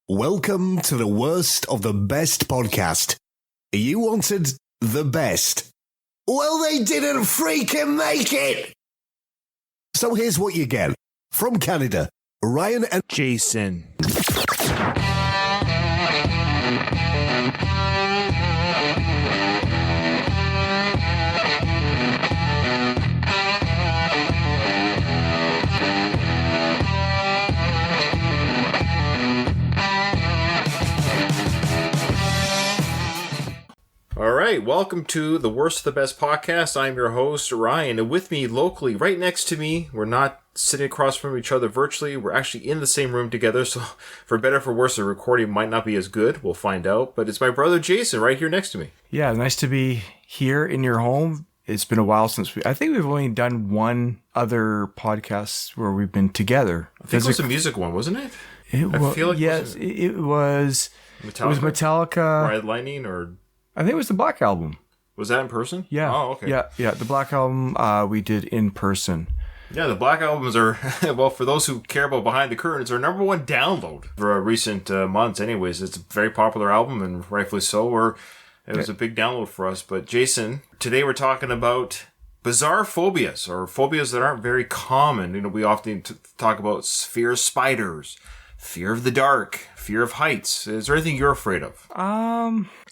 Welcome to the worst of the best podcast. You wanted the best. Well, they didn't freaking make it! So here's what you get. From Canada, Ryan and Jason. All right, welcome to the Worst of the Best podcast. I'm your host, Ryan, and with me locally, right next to me, we're not sitting across from each other virtually, we're actually in the same room together, so for better or for worse, the recording might not be as good. We'll find out, but it's my brother Jason right here next to me. Yeah, nice to be here in your home. It's been a while since I think we've only done one other podcast where we've been together. I think it was a music one, wasn't it? I feel like yes, it was. Metallica? It was Metallica. Ride Lightning, or I think it was the Black Album. Was that in person? Yeah. Oh, okay. Yeah. The Black Album we did in person. Yeah, the Black Albums are, well, for those who care about Behind the Curtain, it's our number one download for recent months anyways. It's a very popular album, and rightfully so. It was a big download for us. But Jason, today we're talking about bizarre phobias, or phobias that aren't very common. You know, we often talk about fear of spiders, fear of the dark, fear of heights. Is there anything you're afraid of?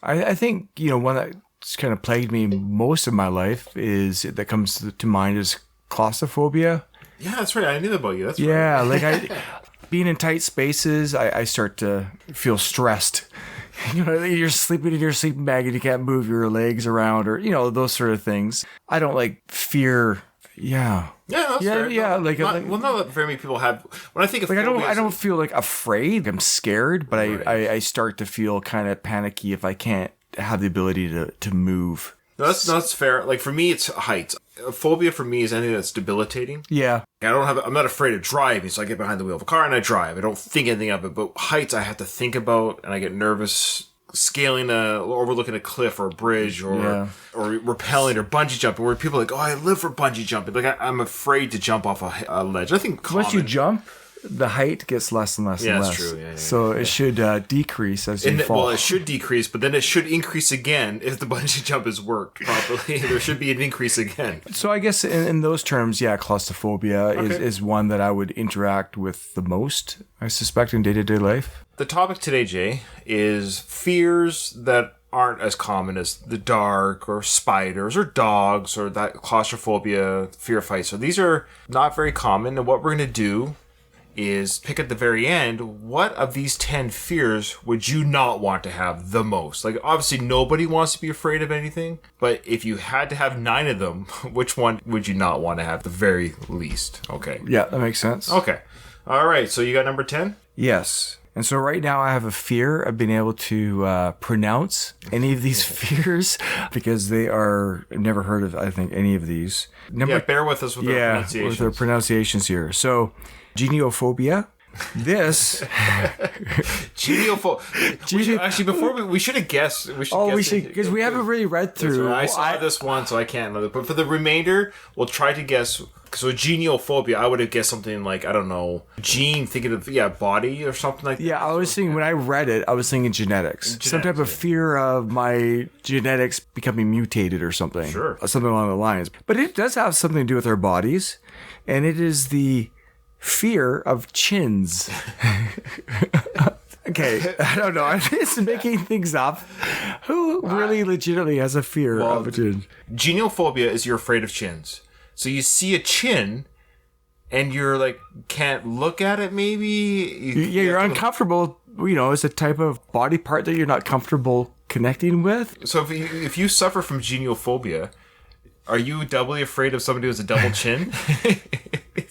I think, one that's kind of plagued me most of my life that comes to mind is claustrophobia. Yeah, that's right. I knew that about you. That's right. Yeah, like being in tight spaces, I start to feel stressed. You're sleeping in your sleeping bag and you can't move your legs around, or those sort of things. I don't like fear. Yeah. Yeah, that's fair. Yeah. Not that very many people have. When I think of phobias, I don't feel like afraid. I'm scared, but right. I start to feel kind of panicky if I can't have the ability to move. No, that's fair. Like for me, it's heights. A phobia for me is anything that's debilitating. Yeah. I'm not afraid of driving, so I get behind the wheel of a car and I drive. I don't think anything of it. But heights, I have to think about, and I get nervous scaling overlooking a cliff or a bridge, or rappelling or bungee jumping, where people are like, oh, I live for bungee jumping. Like I'm afraid to jump off a ledge. I think once you jump, the height gets less and less and less. That's true. Yeah, so it should decrease as you fall. Well, it should decrease, but then it should increase again if the bungee jump has worked properly. There should be an increase again. So I guess in those terms, claustrophobia is one that I would interact with the most, I suspect, in day-to-day life. The topic today, Jay, is fears that aren't as common as the dark or spiders or dogs or that claustrophobia, fear of heights. So these are not very common, and what we're going to do is pick at the very end, what of these 10 fears would you not want to have the most? Like, obviously, nobody wants to be afraid of anything, but if you had to have 9 of them, which one would you not want to have the very least? Okay. Yeah, that makes sense. Okay. All right, so you got number 10? Yes. And so right now I have a fear of being able to pronounce any of these fears because I've never heard of, I think, any of these. Bear with us with our pronunciations. With our pronunciations here. So, geniophobia. This Actually, before we should have guessed. We should, because we haven't really read through. I saw this one, so I can't know it. But for the remainder, we'll try to guess. So geniophobia, I would have guessed something like, I don't know, thinking of body or something like that. Yeah, I was thinking, when I read it, I was thinking genetics. Some type of fear of my genetics becoming mutated or something. Sure. Something along the lines. But it does have something to do with our bodies, and it is the fear of chins. Okay, I don't know. I'm just making things up. Who really legitimately has a fear of a chin? Geniophobia is you're afraid of chins. So you see a chin, and you're like, can't look at it maybe? You're uncomfortable. It's a type of body part that you're not comfortable connecting with. So if you suffer from geniophobia, are you doubly afraid of somebody who has a double chin?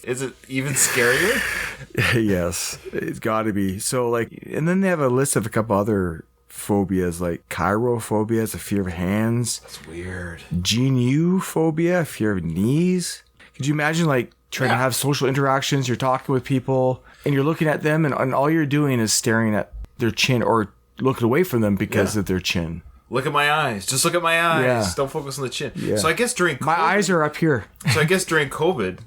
Is it even scarier? Yes, it's got to be. So and then they have a list of a couple other phobias, like chirophobia, it's a fear of hands. That's weird. Geniophobia, fear of knees. Could you imagine trying to have social interactions? You're talking with people and you're looking at them, and all you're doing is staring at their chin or looking away from them because of their chin. Look at my eyes. Just look at my eyes. Yeah. Don't focus on the chin. Yeah. So I guess during COVID, my eyes are up here. So I guess during COVID,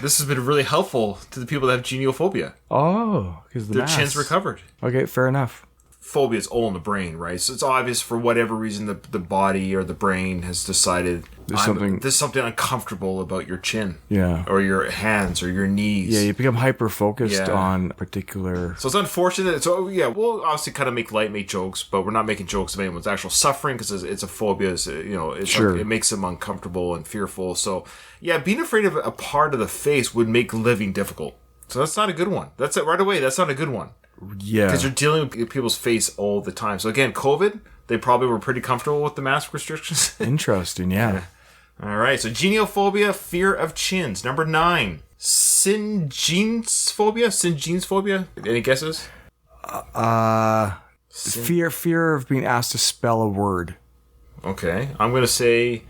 This has been really helpful to the people that have geniophobia. Oh, because Their chin's recovered. Okay, fair enough. Phobia is all in the brain, right? So it's obvious for whatever reason the body or the brain has decided there's something uncomfortable about your chin. Yeah. Or your hands or your knees. Yeah, you become hyper-focused on particular... So it's unfortunate. So, yeah, we'll obviously kind of make jokes, but we're not making jokes of anyone's actual suffering because it's a phobia. It makes them uncomfortable and fearful. So, yeah, being afraid of a part of the face would make living difficult. So that's not a good one. That's it right away. That's not a good one. Yeah. Because you're dealing with people's face all the time. So again, COVID, they probably were pretty comfortable with the mask restrictions. Interesting, yeah. All right. So geniophobia, fear of chins. Number 9, Syngenes phobia. Any guesses? Fear of being asked to spell a word. Okay. I'm going to say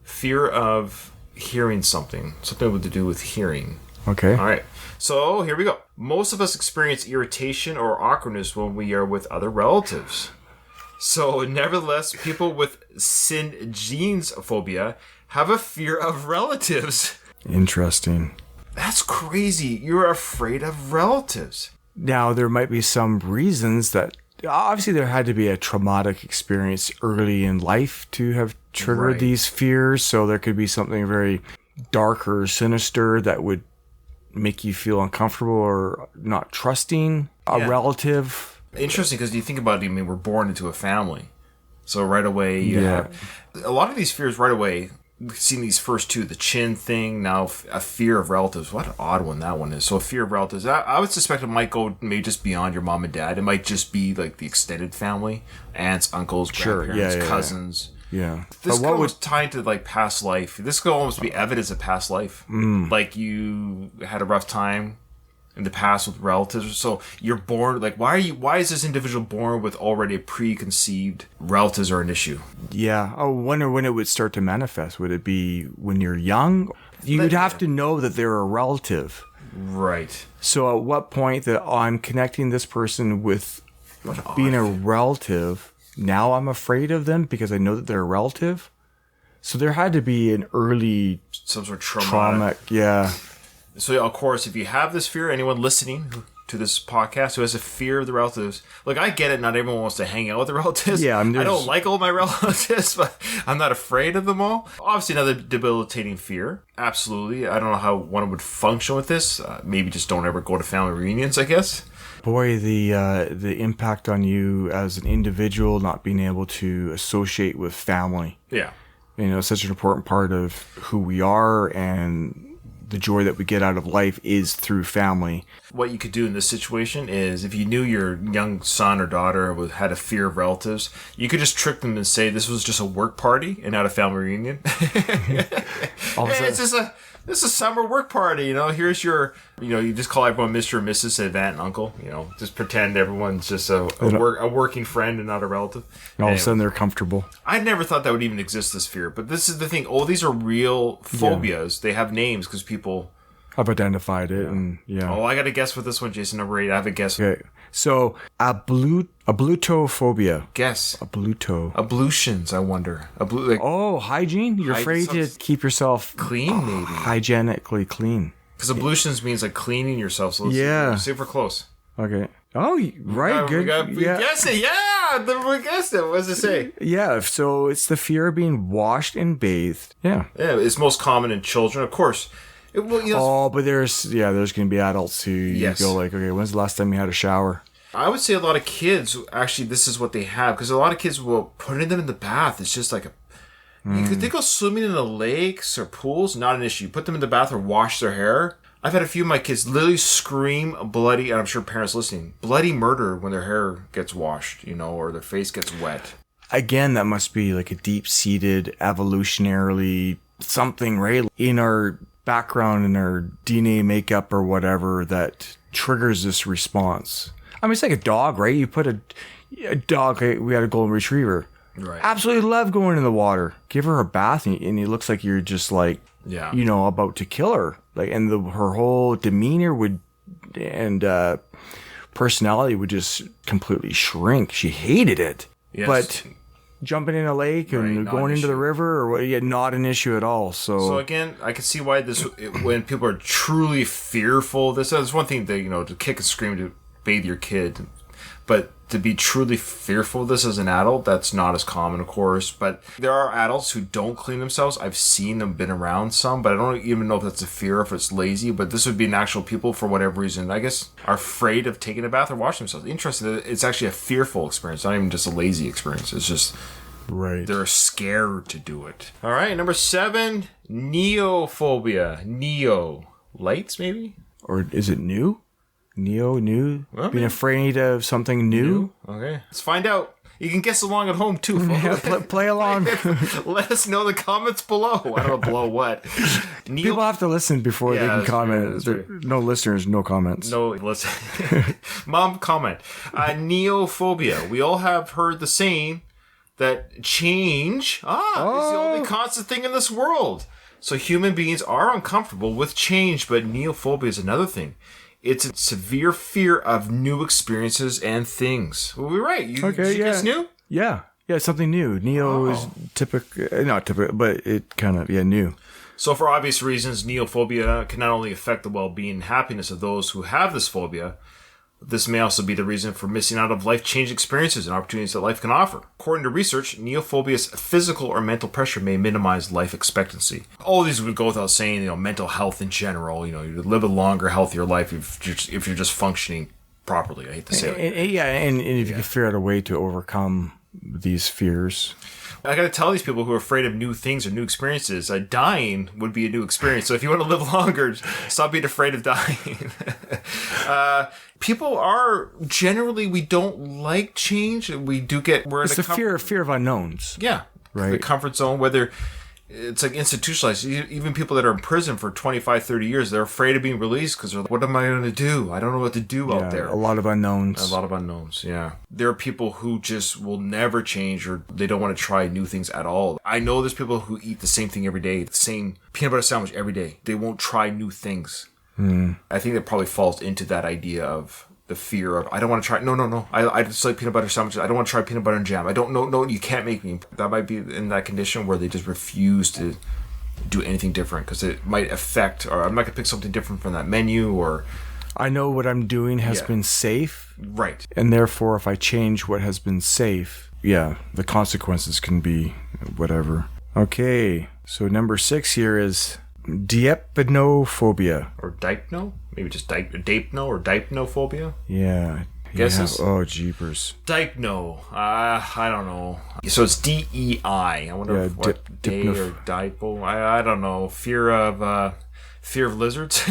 fear of hearing something. Something with to do with hearing. Okay. All right. So here we go. Most of us experience irritation or awkwardness when we are with other relatives. So nevertheless, people with Syngenes phobia have a fear of relatives. Interesting. That's crazy. You're afraid of relatives. Now, there might be some reasons that... Obviously, there had to be a traumatic experience early in life to have triggered these fears. So there could be something very dark or sinister that would make you feel uncomfortable or not trusting a relative. Interesting, because you think about it, I mean, we're born into a family. So right away, you have a lot of these fears right away. We've seen these first two, the chin thing, now a fear of relatives. What an odd one that one is. So a fear of relatives. I would suspect it might go maybe just beyond your mom and dad. It might just be like the extended family, aunts, uncles, grandparents, cousins. Yeah. This could almost tie into like past life. This could almost be evidence of past life. Like you had a rough time in the past with relatives. So you're born, like why is this individual born with already a preconceived relatives are an issue? Yeah. I wonder when it would start to manifest. Would it be when you're young? You'd have to know that they're a relative. Right. So at what point that I'm connecting this person with being a relative, now I'm afraid of them because I know that they're a relative? So there had to be an early... some sort of trauma. Yeah. So, of course, if you have this fear, anyone listening to this podcast who has a fear of the relatives, like, I get it, not everyone wants to hang out with the relatives. Yeah, I don't like all my relatives, but I'm not afraid of them all. Obviously, another debilitating fear. Absolutely. I don't know how one would function with this. Maybe just don't ever go to family reunions, I guess. Boy, the impact on you as an individual, not being able to associate with family. Yeah. You know, such an important part of who we are, and the joy that we get out of life is through family. What you could do in this situation is, if you knew your young son or daughter had a fear of relatives, you could just trick them and say this was just a work party and not a family reunion. It's just this is a summer work party, you know. Here's your, you know, you just call everyone Mr. and Mrs. and aunt and uncle, you know. Just pretend everyone's just a working friend and not a relative. And all of a sudden they're comfortable. I never thought that would even exist, this fear. But this is the thing. Oh, these are real phobias. They have names because people have identified it. And Oh, I got to guess with this one, Jason. Number 8. I have a guess. Okay. So, ablutophobia. Guess. Abluto. Ablutions, I wonder. Hygiene? You're afraid to keep yourself clean, maybe. Hygienically clean. Because ablutions means like cleaning yourself. So let's see if we're close. Okay. Oh, right. Good. We guessed it. Yeah. We guessed it. What does it say? Yeah. So it's the fear of being washed and bathed. Yeah. Yeah. It's most common in children, of course. But there's going to be adults who go like, okay, when's the last time you had a shower? I would say a lot of kids, actually, this is what they have. Because a lot of kids will put them in the bath. It's just like they go swimming in the lakes or pools, not an issue. Put them in the bath or wash their hair. I've had a few of my kids literally scream bloody, and I'm sure parents listening, bloody murder when their hair gets washed, you know, or their face gets wet. Again, that must be like a deep-seated, evolutionarily something, right? In our background, in our DNA makeup or whatever, that triggers this response. I mean, it's like a dog, right? You put a dog, we had a golden retriever. Right. Absolutely love going in the water. Give her a bath, and it looks like you're just like, you know, about to kill her. Like, and her whole demeanor and personality would just completely shrink. She hated it. Yes. But jumping in a lake and not going an into the issue. river, or what? Yeah, not an issue at all. So again, I can see why when people are truly fearful, this is one thing that, to kick and scream to bathe your kid, but to be truly fearful of this as an adult, that's not as common, of course. But there are adults who don't clean themselves. I've seen them, been around some, but I don't even know if that's a fear or if it's lazy. But this would be an actual people, for whatever reason, I guess, are afraid of taking a bath or washing themselves. Interesting. It's actually a fearful experience, not even just a lazy experience. It's just they're scared to do it. All right, number 7, neophobia. Neo. Lights, maybe? Or is it new? New? Well, Being afraid of something new? Okay. Let's find out. You can guess along at home, too, folks. Yeah, play along. Let us know in the comments below. I don't know below what. People have to listen before they can that's comment. true, that's No listeners, no comments. No, listen. Mom, comment. Neophobia. We all have heard the saying that change is the only constant thing in this world. So human beings are uncomfortable with change, but neophobia is another thing. It's a severe fear of new experiences and things. Well, we're right. You guess new? Yeah, something new. Neo is not typical, but it kind of, new. So for obvious reasons, neophobia can not only affect the well-being and happiness of those who have this phobia, this may also be the reason for missing out of life-changing experiences and opportunities that life can offer. According to research, neophobia's physical or mental pressure may minimize life expectancy. All of these would go without saying, mental health in general. You live a longer, healthier life if you're just functioning properly. I hate to say it. And if you can figure out a way to overcome these fears. I got to tell these people who are afraid of new things or new experiences, dying would be a new experience. So if you want to live longer, stop being afraid of dying. People are generally, we don't like change. We do we're It's in the fear of unknowns. Yeah. Right. The comfort zone, whether it's like institutionalized. Even people that are in prison for 25, 30 years, they're afraid of being released because they're like, what am I going to do? I don't know what to do out there. A lot of unknowns. Yeah. There are people who just will never change, or they don't want to try new things at all. I know there's people who eat the same thing every day, the same peanut butter sandwich every day. They won't try new things. I think that probably falls into that idea of the fear of, I don't want to try. No. I just like peanut butter sandwiches. I don't want to try peanut butter and jam. I don't know. No, you can't make me. That might be in that condition where they just refuse to do anything different because it might affect, or I might pick something different from that menu, or I know what I'm doing has been safe. Right. And therefore, if I change what has been safe, the consequences can be whatever. Okay. So number 6 here is diapnophobia. Or dipno? Maybe just dapno or dipnophobia? Yeah. Guesses? Oh, jeepers. Dipno. I don't know. So it's DEI. I wonder if what day or dipo. I don't know. Fear of lizards?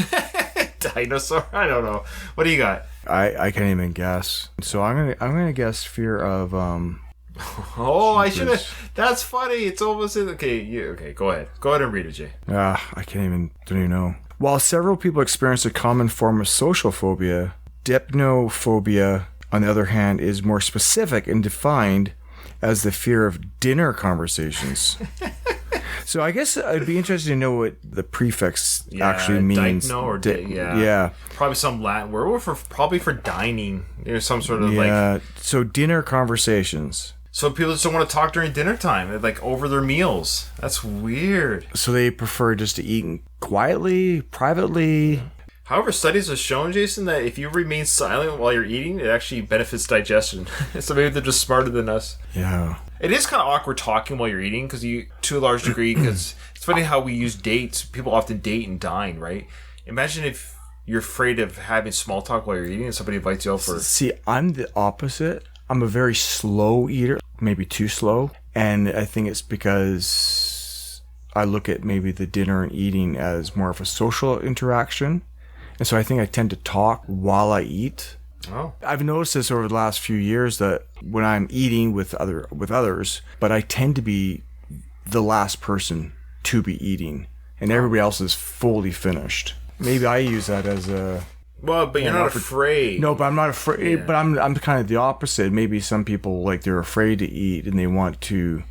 Dinosaur? I don't know. What do you got? I can't even guess. So I'm gonna guess fear of I should have. That's funny. It's almost okay. Go ahead. Go ahead and read it, Jay. I don't even know. While several people experience a common form of social phobia, dipnophobia, on the other hand, is more specific and defined as the fear of dinner conversations. So I guess I'd be interested to know what the prefix actually means. Dipno or yeah. Probably some Latin word, or probably for dining. There's some sort of So dinner conversations. So people just don't want to talk during dinner time. They're like over their meals. That's weird. So they prefer just to eat quietly, privately. However, studies have shown, Jason, that if you remain silent while you're eating, it actually benefits digestion. So maybe they're just smarter than us. Yeah. It is kind of awkward talking while you're eating, because to a large degree, because it's funny how we use dates. People often date and dine, right? Imagine if you're afraid of having small talk while you're eating and somebody invites you out for... See, I'm the opposite. I'm a very slow eater, maybe too slow. And I think it's because I look at maybe the dinner and eating as more of a social interaction. And so I think I tend to talk while I eat. Oh. I've noticed this over the last few years that when I'm eating with others, but I tend to be the last person to be eating, and everybody else is fully finished. Maybe I use that as a... Well, but you're not afraid. No, but I'm not afraid. Yeah. But I'm kind of the opposite. Maybe some people, they're afraid to eat and they want to...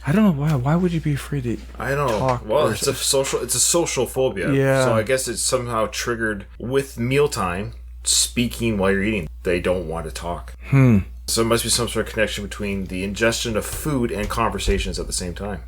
I don't know why. Why would you be afraid to I don't know. Well, it's a social phobia. Yeah. So I guess it's somehow triggered with mealtime, speaking while you're eating. They don't want to talk. So there must be some sort of connection between the ingestion of food and conversations at the same time.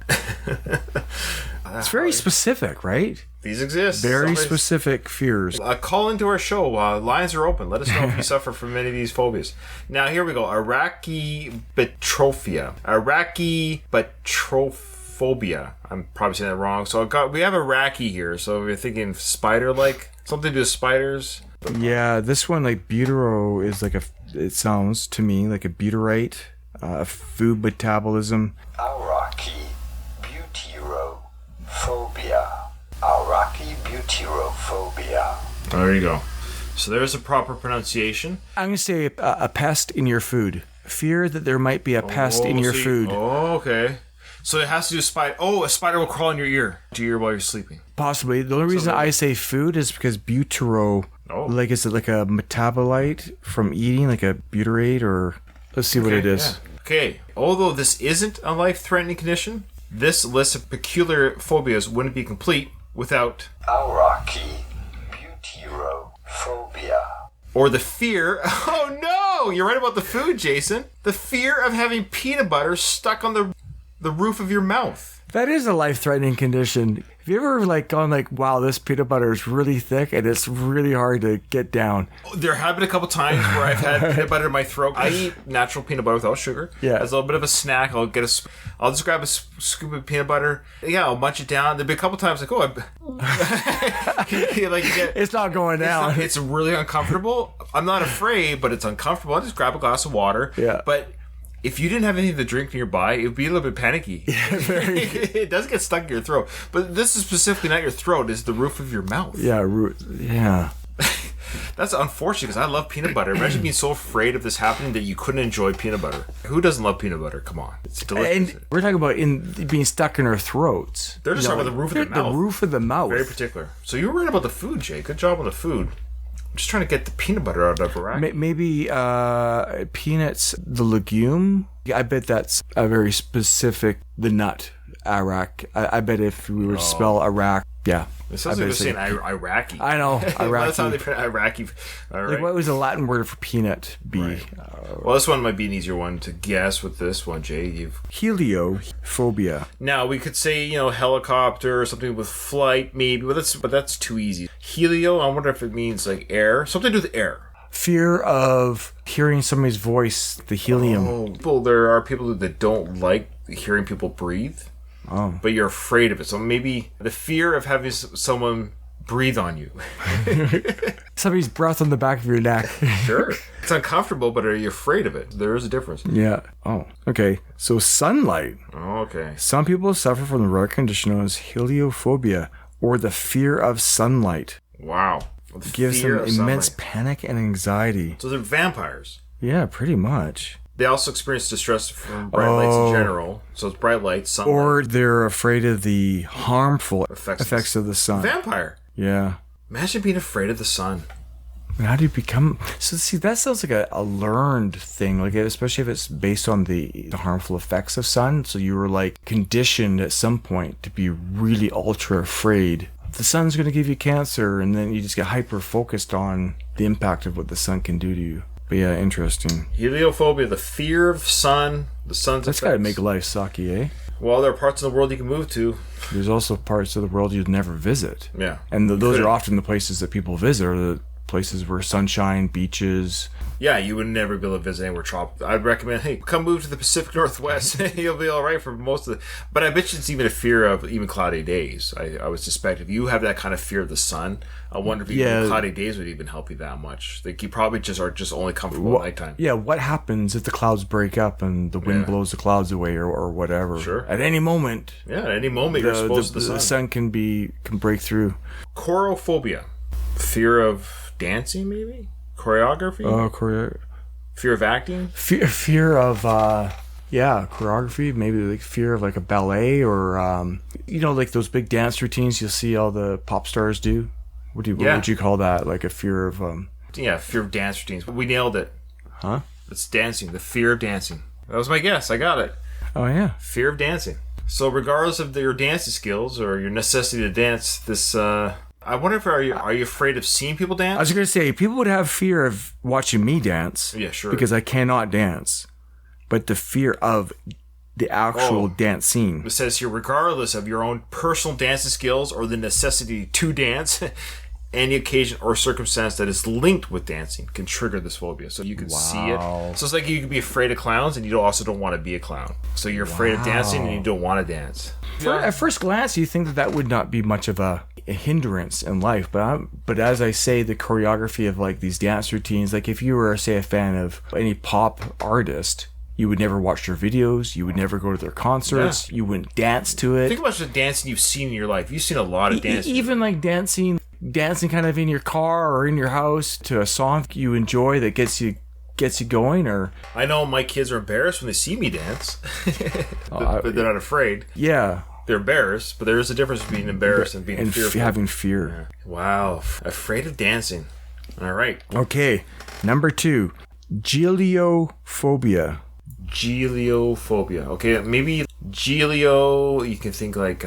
It's very specific, right? These exist. Very specific fears. Call into our show. Lines are open. Let us know if you suffer from any of these phobias. Now, here we go. Arachibatrophia. Arachibatrophobia. I'm probably saying that wrong. So we have Arachie here. So we're thinking spider-like. Something to do with spiders. Yeah, this one, like butyrol, is like it sounds to me like a butyrate, food metabolism. Arachibutyrophobia. There you go. So there's a proper pronunciation. I'm going to say a pest in your food. Fear that there might be a pest in your food. Oh, okay. So it has to do with spider. Oh, a spider will crawl in your ear while you're sleeping. Possibly. The only reason I say food is because butyrol, like, is it like a metabolite from eating, like a butyrate, or let's see what it is. Yeah. Okay. Although this isn't a life-threatening condition, this list of peculiar phobias wouldn't be complete without Arachibutyrophobia. Or the fear. Oh no! You're right about the food, Jason. The fear of having peanut butter stuck on the roof of your mouth. That is a life-threatening condition. Have you ever gone wow, this peanut butter is really thick and it's really hard to get down? There have been a couple times where I've had peanut butter in my throat. I eat natural peanut butter without sugar. Yeah. As a little bit of a snack, I'll just grab a scoop of peanut butter. Yeah, I'll munch it down. There've been a couple times It's not going down. It's really uncomfortable. I'm not afraid, but it's uncomfortable. I'll just grab a glass of water. Yeah. But if you didn't have anything to drink nearby, it would be a little bit panicky. Yeah, very. It does get stuck in your throat. But this is specifically not your throat, it's the roof of your mouth. Yeah, yeah. That's unfortunate because I love peanut butter. Imagine being so afraid of this happening that you couldn't enjoy peanut butter. Who doesn't love peanut butter? Come on. It's delicious. And we're talking about being stuck in our throats. They're just talking about the roof of the mouth. The roof of the mouth. Very particular. So you were right about the food, Jay. Good job on the food. I'm just trying to get the peanut butter out of Iraq. Maybe peanuts, the legume. I bet that's a very specific, the nut, Iraq. I bet if we were to spell Iraq, yeah. It sounds like they're saying Iraqi. I know, Iraqi. That's how they pronounce Iraqi. All right. What was the Latin word for peanut be? Right. Well, this one might be an easier one to guess with this one, Jay. Heliophobia. Now, we could say, helicopter or something with flight, maybe, but that's too easy. Helio, I wonder if it means like air. Something to do with air. Fear of hearing somebody's voice, the helium. Oh, there are people that don't like hearing people breathe. Oh. But you're afraid of it. So maybe the fear of having someone breathe on you. Somebody's breath on the back of your neck. Sure. It's uncomfortable, but are you afraid of it? There is a difference. Yeah. Oh, okay. So sunlight. Oh, okay. Some people suffer from the rare condition known as heliophobia, or the fear of sunlight. Wow. It gives them immense panic and anxiety. So they're vampires. Yeah, pretty much. They also experience distress from bright lights in general. So it's bright lights, sunlight. Or they're afraid of the harmful effects of the sun. Vampire. Yeah. Imagine being afraid of the sun. And how do you become... So, see, that sounds like a learned thing, especially if it's based on the harmful effects of sun. So you were, conditioned at some point to be really ultra afraid. The sun's going to give you cancer, and then you just get hyper-focused on the impact of what the sun can do to you. But yeah, interesting. Heliophobia, the fear of sun, the sun's That's got to make life sucky, eh? Well, there are parts of the world you can move to. There's also parts of the world you'd never visit. Yeah. And those are often the places that people visit, are the places where sunshine, beaches. Yeah, you would never be able to visit anywhere tropical. I'd recommend, hey, come move to the Pacific Northwest. You'll be all right for most of the... But I bet you it's even a fear of even cloudy days. I would suspect if you have that kind of fear of the sun, I wonder if even cloudy days would even help you that much. You probably just are just only comfortable at nighttime. Yeah, what happens if the clouds break up and the wind blows the clouds away or whatever? Sure. At any moment. Yeah, at any moment you're exposed to the sun. The sun can break through. Chorophobia. Fear of dancing, maybe? Choreography? Fear of acting? Fear of, choreography. Maybe fear of a ballet or, those big dance routines you'll see all the pop stars do. What would you call that? A fear of... fear of dance routines. We nailed it. Huh? It's dancing. The fear of dancing. That was my guess. I got it. Oh, yeah. Fear of dancing. So regardless of your dancing skills or your necessity to dance, this I wonder if are you afraid of seeing people dance? I was going to say, people would have fear of watching me dance. Yeah, sure. Because I cannot dance. But the fear of the actual dance scene. It says here, regardless of your own personal dancing skills or the necessity to dance, any occasion or circumstance that is linked with dancing can trigger this phobia. So you can see it. So it's like you can be afraid of clowns and you also don't want to be a clown. So you're afraid of dancing and you don't want to dance. At first glance, you think that would not be much of a hindrance in life, but as I say, the choreography of like these dance routines, like if you were, say, a fan of any pop artist, you would never watch their videos, you would never go to their concerts, you wouldn't dance to it. Think about the dancing you've seen in your life. You've seen a lot of dancing. Even like dancing kind of in your car or in your house to a song you enjoy that gets you going. Or I know my kids are embarrassed when they see me dance, but they're not afraid. Yeah. They're embarrassed, but there is a difference between being embarrassed and being fearful. Having fear. Yeah. Wow. Afraid of dancing. All right. Okay. Number 2. Geliophobia. Geliophobia. Okay, maybe gelio, you can think like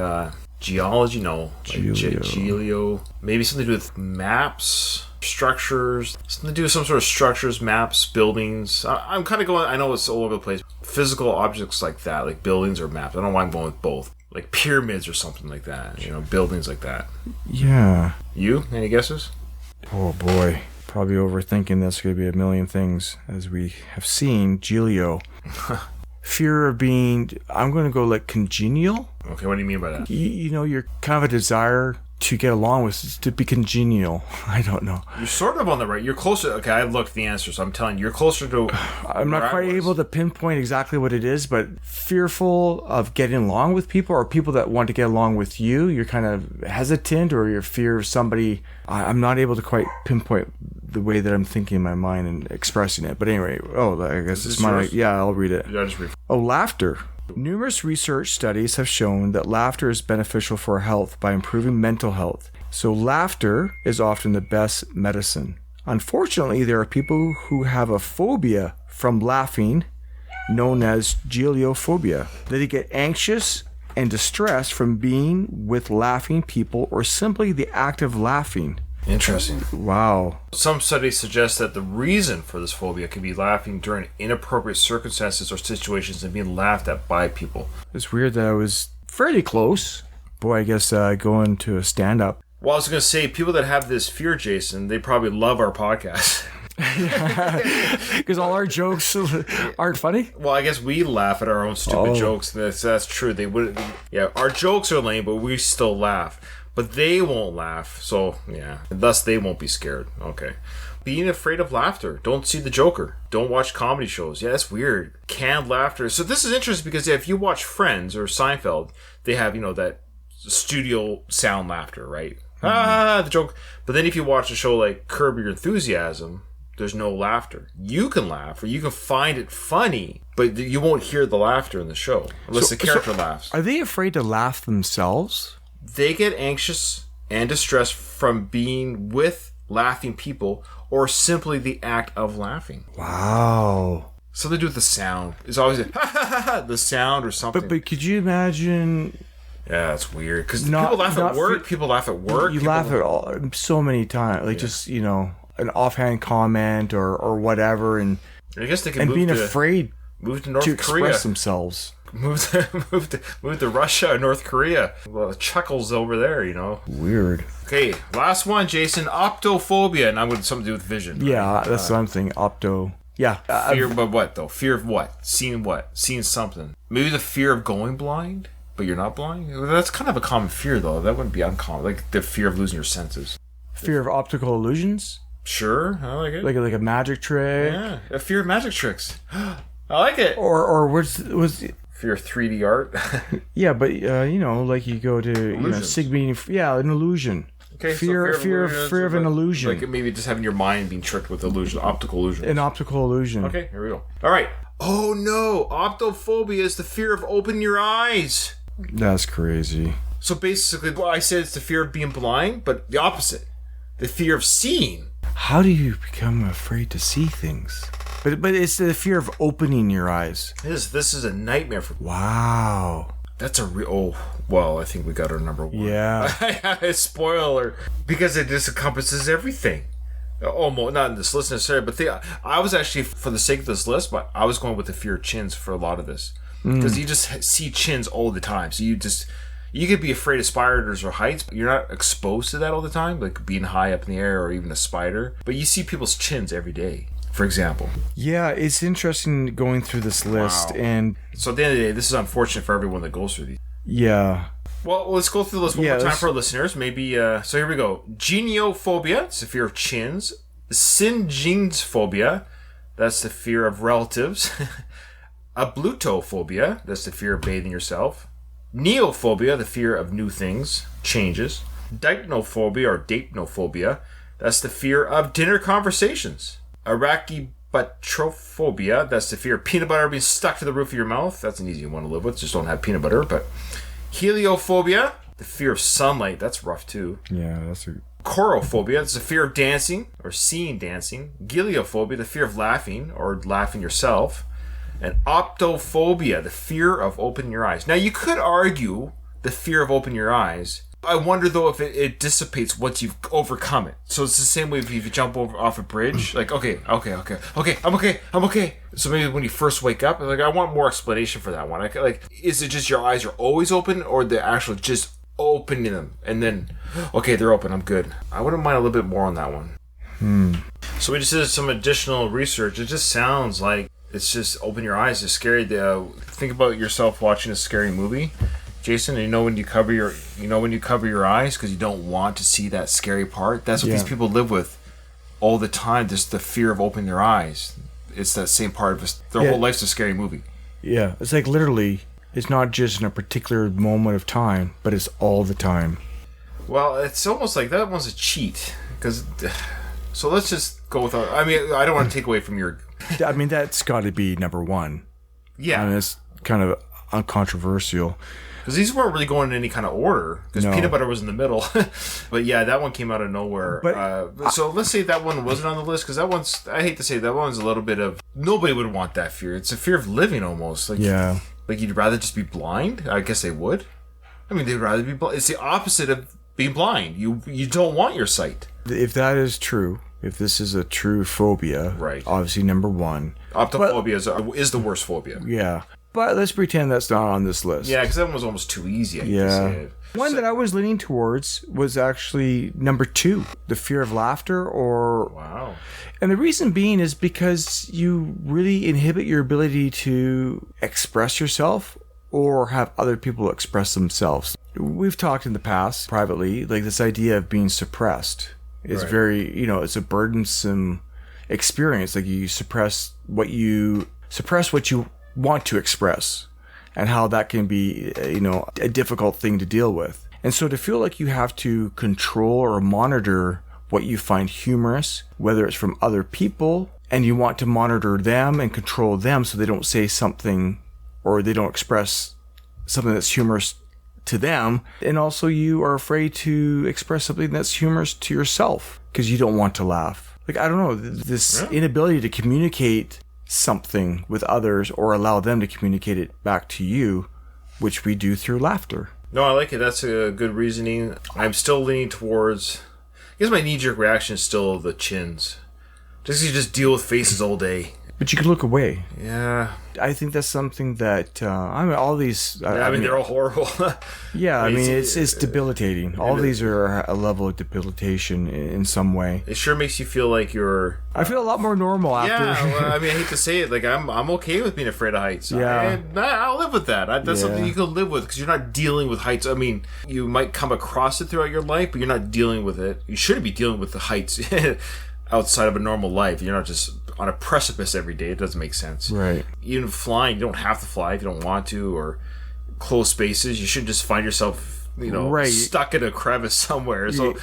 geology, no. Like gelio. Maybe something to do with maps, structures, something to do with some sort of structures, maps, buildings. I'm kind of going, I know it's all over the place. Physical objects like that, like buildings or maps. I don't know why I'm going with both. Like pyramids or something like that, buildings like that. Yeah. You? Any guesses? Oh boy. Probably overthinking this. Could be a million things, as we have seen. Gelio. Fear of being, I'm going to go like congenial. Okay, what do you mean by that? You're kind of a desire to get along with, to be congenial. I don't know. You're sort of on the right. You're closer. Okay, I looked the answer, so I'm telling you, you're closer to. I'm not quite able to pinpoint exactly what it is, but fearful of getting along with people or people that want to get along with you. You're kind of hesitant, or your fear of somebody. I'm not able to quite pinpoint the way that I'm thinking in my mind and expressing it. But anyway, I guess it's mine. Yeah, I'll read it. Yeah, just read. Laughter. Numerous research studies have shown that laughter is beneficial for our health by improving mental health. So laughter is often the best medicine. Unfortunately, there are people who have a phobia from laughing, known as geliophobia. They get anxious and distressed from being with laughing people or simply the act of laughing. Interesting. Wow. Some studies suggest that the reason for this phobia could be laughing during inappropriate circumstances or situations and being laughed at by people. It's weird that I was fairly close. Boy, I guess going to a stand-up. Well, I was going to say, people that have this fear, Jason, they probably love our podcast. Because all our jokes aren't funny? Well, I guess we laugh at our own stupid jokes. That's true. They wouldn't. Yeah, our jokes are lame, but we still laugh. But they won't laugh, so yeah. Thus, they won't be scared. Okay. Being afraid of laughter. Don't see the Joker. Don't watch comedy shows. Yeah, that's weird. Canned laughter. So this is interesting because if you watch Friends or Seinfeld, they have, that studio sound laughter, right? The joke. But then if you watch a show like Curb Your Enthusiasm, there's no laughter. You can laugh, or you can find it funny, but you won't hear the laughter in the show unless the character laughs. Are they afraid to laugh themselves? They get anxious and distressed from being with laughing people or simply the act of laughing. Wow. Something to do with the sound. It's always the sound or something. But could you imagine... Yeah, it's weird. Because people laugh at work. People laugh at work. You laugh at so many times. Like just, an offhand comment or whatever. And I guess they can move afraid move to North Korea. Express themselves. Move to Russia or North Korea. Well, chuckles over there, Weird. Okay, last one, Jason. Optophobia, and I'm with something to do with vision. Yeah, right? That's something. Opto. Yeah. Fear, but what though? Fear of what? Seeing what? Seeing something. Maybe the fear of going blind, but you're not blind. That's kind of a common fear, though. That wouldn't be uncommon. Like the fear of losing your senses. Fear of optical illusions. Sure, I like it. Like a magic trick. Yeah, a fear of magic tricks. I like it. Or was fear of 3D art. Yeah, but like you go to Sigby. Yeah, an illusion. Okay, fear of an illusion. Like maybe just having your mind being tricked with illusion, optical illusion. An optical illusion. Okay, here we go. All right. Oh no, optophobia is the fear of opening your eyes. That's crazy. So basically, what I said it's the fear of being blind, but the opposite, the fear of seeing. How do you become afraid to see things? But it's the fear of opening your eyes. This is a nightmare for. Wow. That's a real. Well, I think we got our number one. Yeah. Spoiler, because it just encompasses everything. Almost not in this list necessarily, but I was actually, for the sake of this list, but I was going with the fear of chins for a lot of this, because you just see chins all the time. So you could be afraid of spiders or heights, but you're not exposed to that all the time, like being high up in the air or even a spider. But you see people's chins every day, for example. Yeah, it's interesting going through this list. Wow. And so at the end of the day, this is unfortunate for everyone that goes through these. yeah. Well, let's go through the list one more time for our listeners. Maybe, so here we go. Geniophobia, it's the fear of chins. Syngynsphobia, that's the fear of relatives. Ablutophobia, that's the fear of bathing yourself. Neophobia, the fear of new things, changes. Dipnophobia or dapnophobia, that's the fear of dinner conversations. Arachibutyrophobia, that's the fear of peanut butter being stuck to the roof of your mouth. That's an easy one to live with, just don't have peanut butter. But heliophobia, the fear of sunlight, that's rough too. Yeah, that's a... Chorophobia, that's the fear of dancing or seeing dancing. Giliophobia, the fear of laughing or laughing yourself. And optophobia, the fear of opening your eyes. Now, you could argue the fear of opening your eyes. I wonder, though, if it dissipates once you've overcome it. So it's the same way if you jump off a bridge. Like, okay, I'm okay. So maybe when you first wake up, like, I want more explanation for that one. Like, is it just your eyes are always open, or the actual just opening them and then, okay, they're open, I'm good? I wouldn't mind a little bit more on that one. So we just did some additional research. It just sounds like it's just open your eyes. It's scary. Think about yourself watching a scary movie, Jason. And when you cover your eyes because you don't want to see that scary part. That's what these people live with all the time. Just the fear of opening their eyes. It's that same part of their whole life's a scary movie. Yeah, it's like literally, it's not just in a particular moment of time, but it's all the time. Well, it's almost like that one's a cheat. So let's just go with. I don't want to take away from your. I mean, that's got to be number one. Yeah. I mean, it's kind of uncontroversial. Because these weren't really going in any kind of order. Because peanut butter was in the middle. But yeah, that one came out of nowhere. So let's say that one wasn't on the list. Because that one's, I hate to say, that one's a little bit of, nobody would want that fear. It's a fear of living almost. Like you'd rather just be blind? I guess they would. I mean, they'd rather be blind. It's the opposite of being blind. You don't want your sight. If that is true, if this is a true phobia, right? Obviously, number one. Optophobia is the worst phobia. Yeah. But let's pretend that's not on this list. Yeah, because that one was almost too easy. I hate to say it. One that I was leaning towards was actually number two, the fear of laughter. Wow. And the reason being is because you really inhibit your ability to express yourself or have other people express themselves. We've talked in the past privately, like this idea of being suppressed is very, it's a burdensome experience. Like you suppress what you want to express, and how that can be, a difficult thing to deal with. And so to feel like you have to control or monitor what you find humorous, whether it's from other people, and you want to monitor them and control them so they don't say something or they don't express something that's humorous to them. And also you are afraid to express something that's humorous to yourself because you don't want to laugh. Like, I don't know, this inability to communicate something with others or allow them to communicate it back to you, which we do through laughter. No, I like it. That's a good reasoning. I'm still leaning towards, I guess my knee-jerk reaction is still the chins. Just you just deal with faces all day. But you could look away. Yeah. I think that's something that, all these... they're all horrible. Yeah, it's debilitating. All these are a level of debilitation in some way. It sure makes you feel like you're... I feel a lot more normal after... Yeah, well, I hate to say it, like, I'm okay with being afraid of heights. Yeah. I'll live with that. That's something you can live with, because you're not dealing with heights. I mean, you might come across it throughout your life, but you're not dealing with it. You shouldn't be dealing with the heights outside of a normal life. You're not just on a precipice every day. It doesn't make sense. Right. Even flying, you don't have to fly if you don't want to, or close spaces. You shouldn't just find yourself, stuck in a crevice somewhere. So,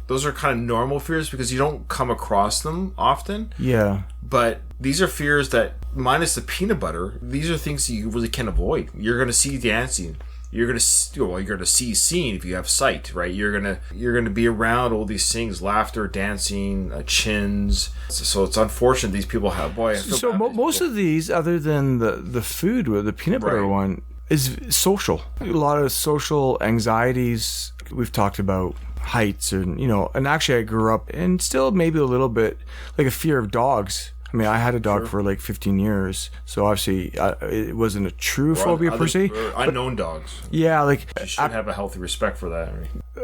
those are kind of normal fears because you don't come across them often. Yeah. But these are fears that, minus the peanut butter, these are things that you really can't avoid. You're going to see dancing. You're gonna see seeing if you have sight, right? You're gonna be around all these things: laughter, dancing, chins. So it's unfortunate these people have. Boy, I feel so most of these, other than the food with the peanut butter one, is social. A lot of social anxieties. We've talked about heights and actually I grew up and still maybe a little bit like a fear of dogs. I mean, I had a dog for like 15 years, so obviously it wasn't a true phobia per se. Unknown dogs. Yeah, like You should have a healthy respect for that.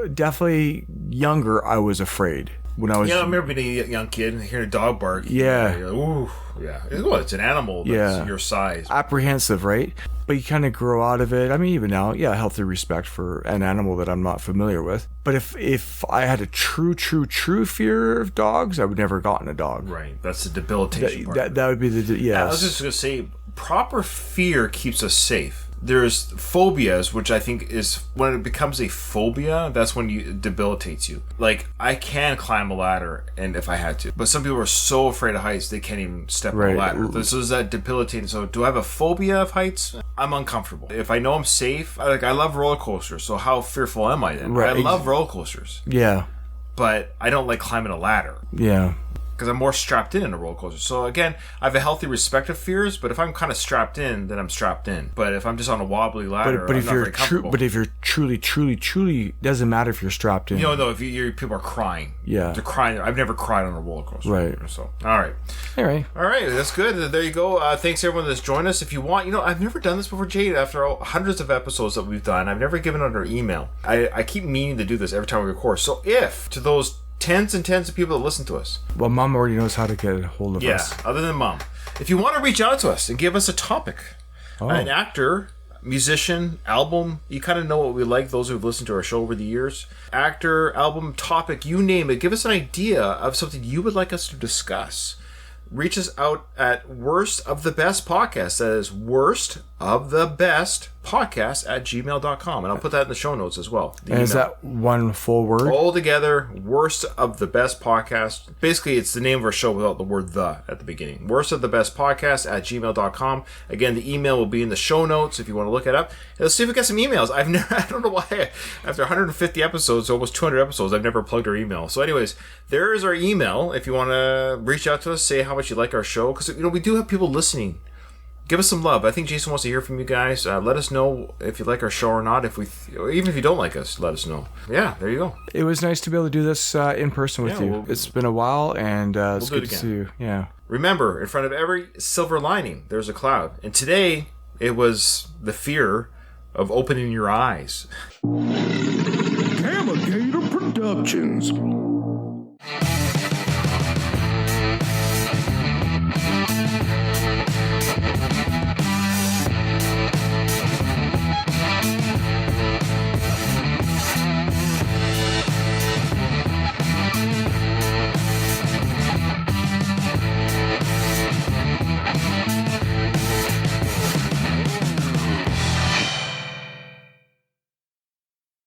definitely younger, I was afraid when I was. Yeah, I remember being a young kid and hearing a dog bark. Yeah. You're like, ooh, yeah. It's an animal that's your size. Apprehensive, right? But you kind of grow out of it. I mean, even now, healthy respect for an animal that I'm not familiar with. But if I had a true fear of dogs, I would never have gotten a dog. Right. That's the debilitation part. That would be I was just going to say, proper fear keeps us safe. There's phobias, which I think is when it becomes a phobia, that's when it debilitates you. Like, I can climb a ladder, and if I had to. But some people are so afraid of heights, they can't even step on a ladder. So is that debilitating? So do I have a phobia of heights? I'm uncomfortable. If I know I'm safe, I love roller coasters, so how fearful am I then? Right. I love roller coasters. Yeah. But I don't like climbing a ladder. Yeah. Because I'm more strapped in a roller coaster. So again, I have a healthy respect of fears, but if I'm kind of strapped in, then I'm strapped in. But if I'm just on a wobbly ladder, but I'm if not you're very comfortable. but if you're truly, doesn't matter if you're strapped in. No, if people are crying. Yeah. They're crying. I've never cried on a roller coaster. Right. So, all right. Anyway. All right, that's good. There you go. Thanks everyone that's joined us. If you want, I've never done this before, Jade. After hundreds of episodes that we've done, I've never given out our email. I keep meaning to do this every time we record. So if to those tens and tens of people that listen to us. Well, Mom already knows how to get a hold of us. Yeah, other than Mom. If you want to reach out to us and give us a topic, an actor, musician, album, you kind of know what we like, those who've listened to our show over the years. Actor, album, topic, you name it. Give us an idea of something you would like us to discuss. Reach us out at Worst of the Best Podcast. That is Worst of the Best Podcast at gmail.com. And I'll put that in the show notes as well. And is that one full word? All together, Worst of the Best Podcast. Basically, it's the name of our show without the word the at the beginning. Worst of the Best Podcast at gmail.com. Again, the email will be in the show notes if you want to look it up. And let's see if we get some emails. I don't know why, after 150 episodes, almost 200 episodes, I've never plugged our email. So anyways, there is our email if you want to reach out to us, say how much you like our show. Because, we do have people listening. Give us some love. I think Jason wants to hear from you guys. Let us know if you like our show or not. Even if you don't like us, let us know. Yeah, there you go. It was nice to be able to do this in person with you. It's been a while, and it's good to see you. Yeah. Remember, in front of every silver lining, there's a cloud. And today, it was the fear of opening your eyes. Alligator Productions.